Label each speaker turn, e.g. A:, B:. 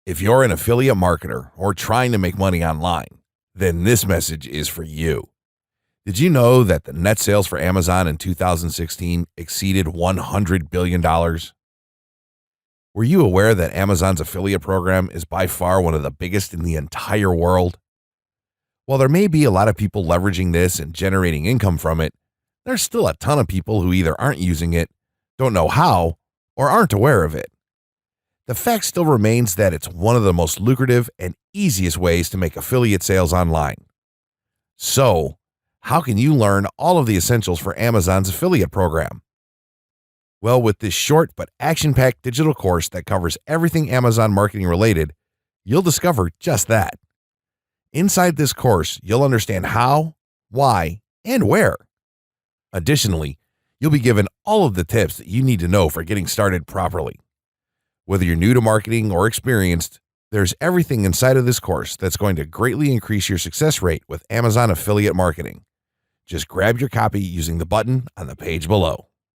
A: If you're an affiliate marketer or trying to make money online, then this message is for you. Did you know that the net sales for Amazon in 2016 exceeded $100 billion? Were you aware that Amazon's affiliate program is by far one of the biggest in the entire world? While there may be a lot of people leveraging this and generating income from it, there's still a ton of people who either aren't using it, don't know how, or aren't aware of it. The fact still remains that it's one of the most lucrative and easiest ways to make affiliate sales online. So, how can you learn all of the essentials for Amazon's affiliate program? Well, with this short but action-packed digital course that covers everything Amazon marketing related, you'll discover just that. Inside this course, you'll understand how, why, and where. Additionally, you'll be given all of the tips that you need to know for getting started properly. Whether you're new to marketing or experienced, there's everything inside of this course that's going to greatly increase your success rate with Amazon affiliate marketing. Just grab your copy using the button on the page below.